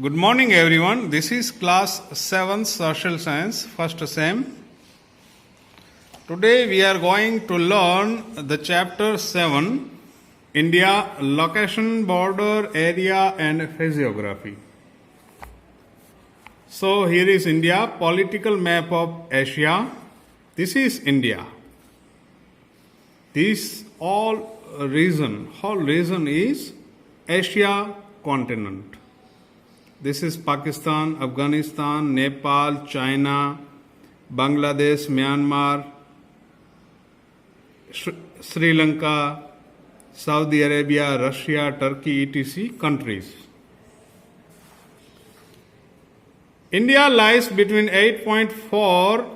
Good morning, everyone. This is class 7 social science, first sem. Today we are going to learn the chapter 7, India, location, border, area and physiography. So here is India, political map of Asia. This is India. This whole region is Asia continent. This is Pakistan, Afghanistan, Nepal, China, Bangladesh, Myanmar, Sri Lanka, Saudi Arabia, Russia, Turkey, etc. countries. India lies between 8.4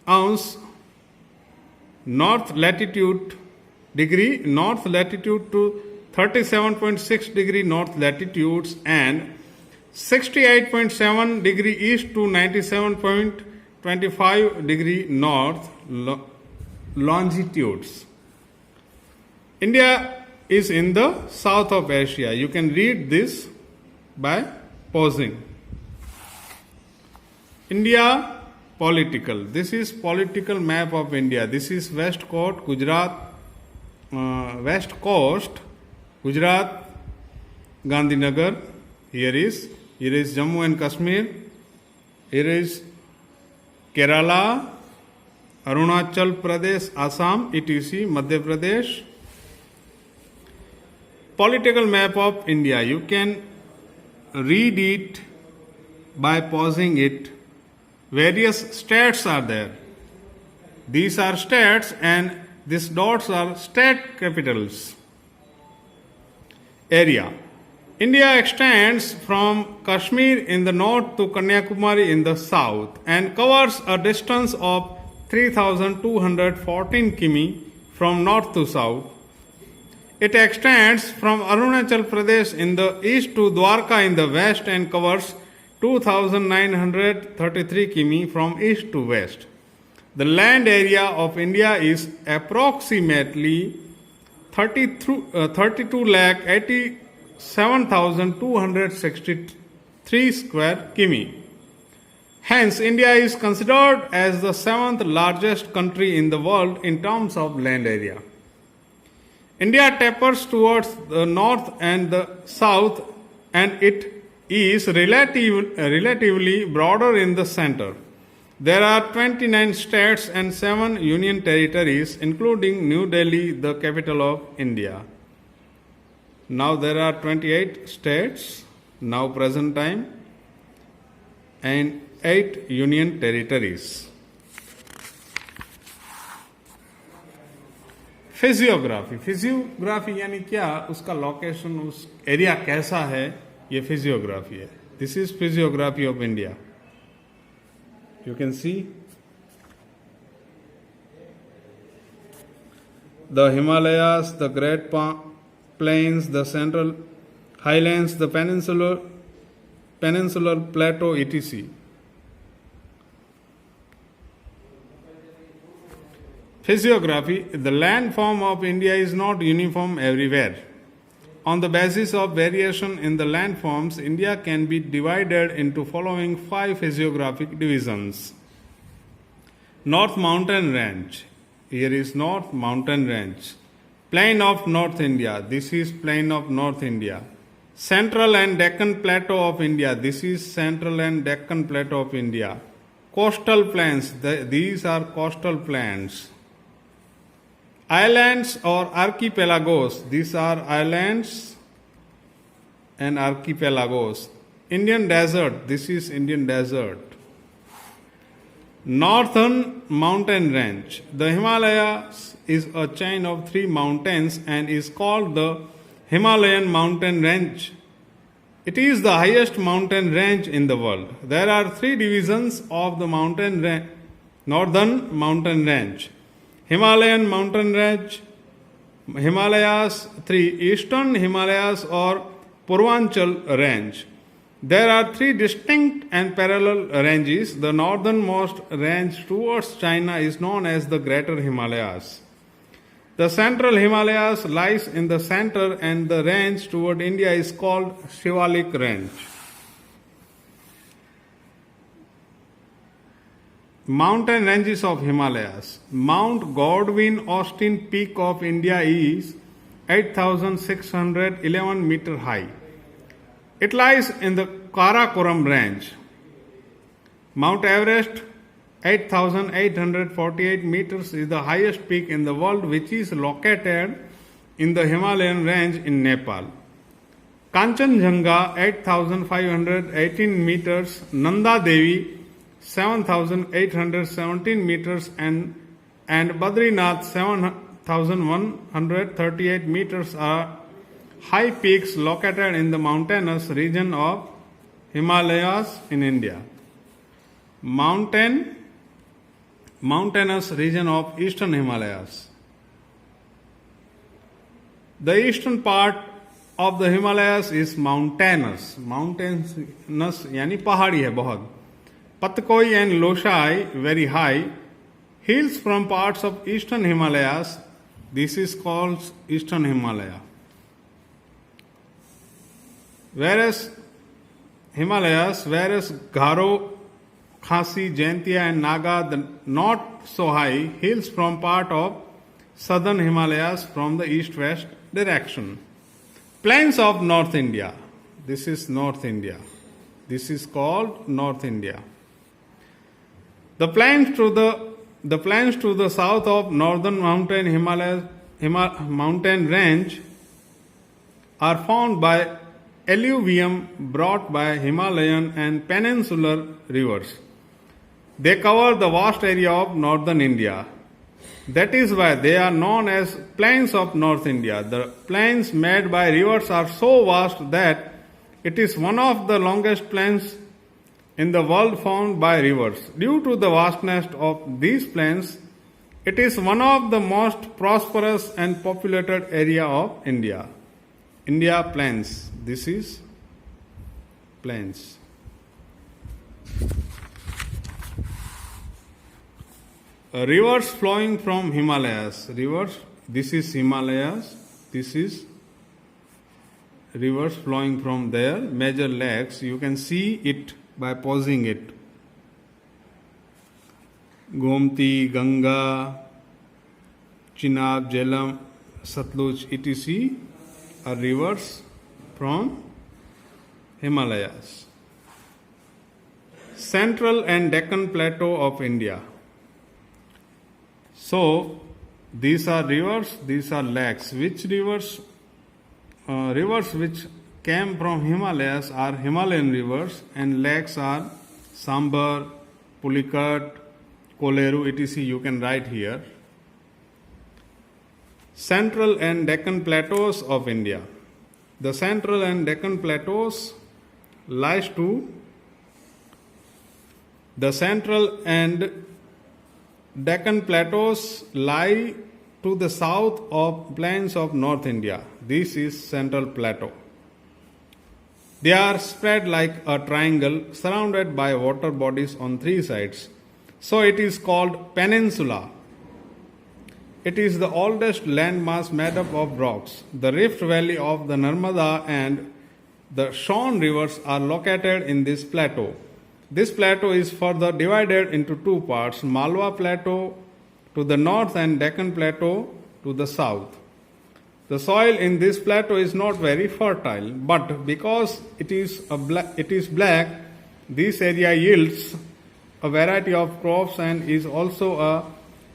ounce north latitude to 37.6 degree north latitudes and 68.7 degree east to 97.25 degree north longitudes. India is in the south of Asia. You can read this by pausing. India political. This is political map of India. This is West Coast, Gujarat, Gandhinagar. Here is Jammu and Kashmir. Here is Kerala, Arunachal Pradesh, Assam, etc., Madhya Pradesh. Political map of India. You can read it by pausing it. Various states are there. These are states and these dots are state capitals. Area. India extends from Kashmir in the north to Kanyakumari in the south and covers a distance of 3,214 km from north to south. It extends from Arunachal Pradesh in the east to Dwarka in the west and covers 2,933 km from east to west. The land area of India is approximately 32,87,263 square km. Hence, India is considered as the 7th largest country in the world in terms of land area. India tapers towards the north and the south, and it is relatively broader in the center. There are 29 states and 7 union territories, including New Delhi, the capital of India. Now there are 28 states, now present time, and 8 union territories. Physiography यानी क्या, उसका location, उस area कैसा है, ये physiography है. This is physiography of India. You can see the Himalayas, the Great Plains, the Central Highlands, the Peninsular Plateau, etc. Physiography. The landform of India is not uniform everywhere. On the basis of variation in the landforms, India can be divided into following 5 physiographic divisions. North Mountain Range. Here is North Mountain Range. Plain of North India. This is Plain of North India. Central and Deccan Plateau of India. This is Central and Deccan Plateau of India. Coastal Plains. These are coastal plains. Islands or archipelagos. These are islands and archipelagos. Indian desert. This is Indian desert. Northern mountain range. The Himalayas is a chain of 3 mountains and is called the Himalayan mountain range. It is the highest mountain range in the world. There are 3 divisions of the northern mountain range. Himalayan mountain range, Himalayas 3, Eastern Himalayas or Purvanchal range. There are 3 distinct and parallel ranges. The northernmost range towards China is known as the Greater Himalayas. The Central Himalayas lies in the center and the range toward India is called Shivalik range. Mountain ranges of Himalayas. Mount Godwin Austen Peak of India is 8,611 meter high. It lies in the Karakoram range. Mount Everest, 8,848 meters, is the highest peak in the world, which is located in the Himalayan range in Nepal. Kanchenjunga, 8,518 meters, Nanda Devi, 7,817 meters, and Badrinath, 7,138 meters are high peaks located in the mountainous region of Himalayas in India. Mountainous region of Eastern Himalayas. The eastern part of the Himalayas is mountainous. Mountainous यानी पहाड़ी है बहुत. Patkoi and Loshai very high. Hills from parts of Eastern Himalayas. This is called Eastern Himalaya. Whereas Garo, Khasi, Jaintia and Naga, the not so high hills from part of Southern Himalayas from the east-west direction. Plains of North India. This is North India. This is called North India. The plains to the south of northern mountain range are found by alluvium brought by Himalayan and peninsular rivers. They cover the vast area of northern India. That is why they are known as plains of North India. The plains made by rivers are so vast that it is one of the longest plains in the world found by rivers. Due to the vastness of these plains, it is one of the most prosperous and populated area of India. India plains. This is plains. Rivers flowing from Himalayas. Rivers. This is Himalayas. This is rivers flowing from there. Major lakes. You can see it by pausing it. Gomti, Ganga, Chenab, Jhelum, Satluj, etc. are rivers from Himalayas. Central and Deccan Plateau of India. So, these are rivers, these are lakes. Which rivers? Rivers which came from Himalayas are Himalayan rivers, and lakes are Sambar, Pulicat, Koleru, etc. You can write here. Central and Deccan Plateaus of India. The Central and Deccan Plateaus lies to the Central and Deccan Plateaus lie to the south of plains of North India. This is Central Plateau. They are spread like a triangle surrounded by water bodies on three sides. So it is called peninsula. It is the oldest landmass made up of rocks. The Rift Valley of the Narmada and the Shan rivers are located in this plateau. This plateau is further divided into two parts, Malwa Plateau to the north and Deccan Plateau to the south. The soil in this plateau is not very fertile, but because it is black, this area yields a variety of crops and is also a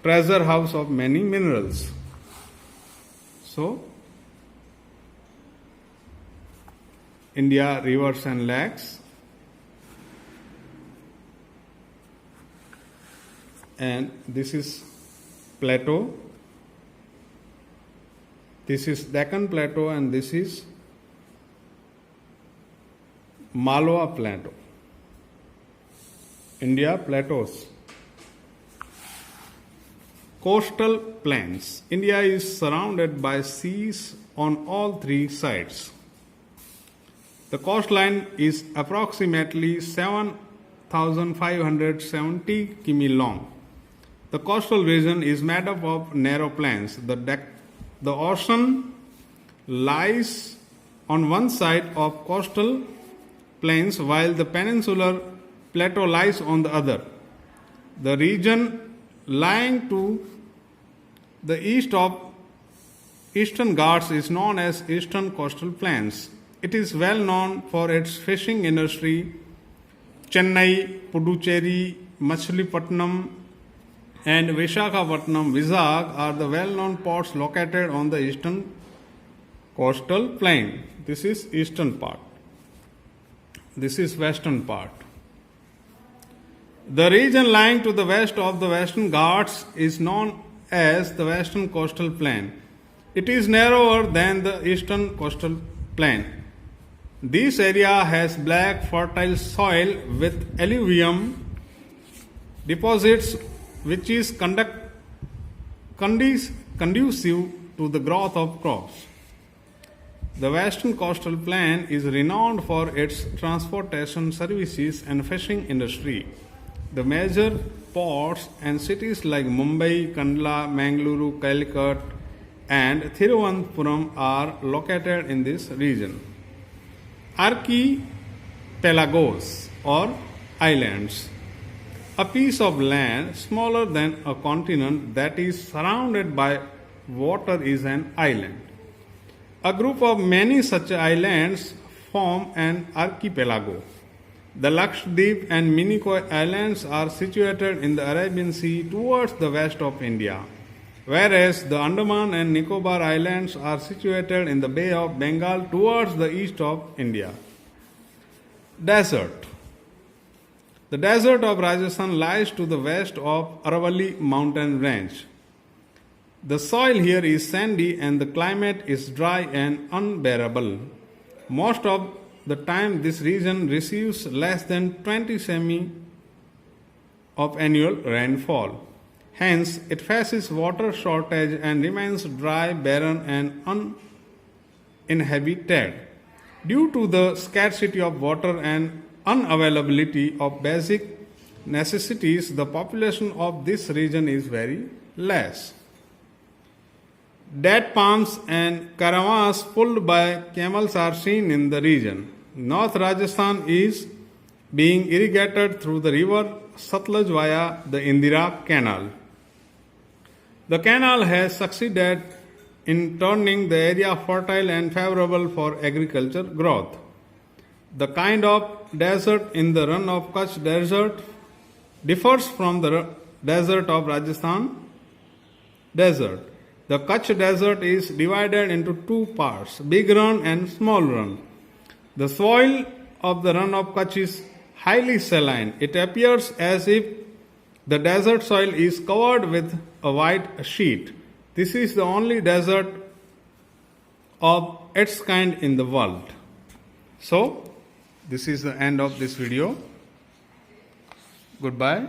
treasure house of many minerals. So, India, rivers and lakes. And this is plateau. This is Deccan Plateau and this is Malwa Plateau. India plateaus. Coastal plains. India is surrounded by seas on all three sides. The coastline is approximately 7,570 km long. The coastal region is made up of narrow plains. The ocean lies on one side of coastal plains while the peninsular plateau lies on the other. The region lying to the east of Eastern Ghats is known as Eastern Coastal Plains. It is well known for its fishing industry. Chennai, Puducherry, Machilipatnam, and Visakhapatnam, Vizag are the well-known ports located on the eastern coastal plain. This is eastern part. This is western part. The region lying to the west of the Western Ghats is known as the Western Coastal Plain. It is narrower than the Eastern Coastal Plain. This area has black fertile soil with alluvium deposits which is conducive to the growth of crops. The Western Coastal Plain is renowned for its transportation services and fishing industry. The major ports and cities like Mumbai, Kandla, Mangaluru, Calicut, and Thiruvananthapuram are located in this region. Archipelagos or islands. A piece of land smaller than a continent that is surrounded by water is an island. A group of many such islands form an archipelago. The Lakshadweep and Minicoy Islands are situated in the Arabian Sea towards the west of India, whereas the Andaman and Nicobar Islands are situated in the Bay of Bengal towards the east of India. Desert. The desert of Rajasthan lies to the west of Aravalli mountain range. The soil here is sandy and the climate is dry and unbearable. Most of the time this region receives less than 20 semi of annual rainfall. Hence, it faces water shortage and remains dry, barren and uninhabited. Due to the scarcity of water and unavailability of basic necessities, the population of this region is very less. Date palms and caravans pulled by camels are seen in the region. North Rajasthan is being irrigated through the river Satluj via the Indira Canal. The canal has succeeded in turning the area fertile and favorable for agriculture growth. The kind of desert in the Rann of Kutch desert differs from the desert of Rajasthan desert. The Kutch desert is divided into two parts, Big Rann and Small Rann. The soil of the Rann of Kutch is highly saline. It appears as if the desert soil is covered with a white sheet. This is the only desert of its kind in the world. So, this is the end of this video. Goodbye.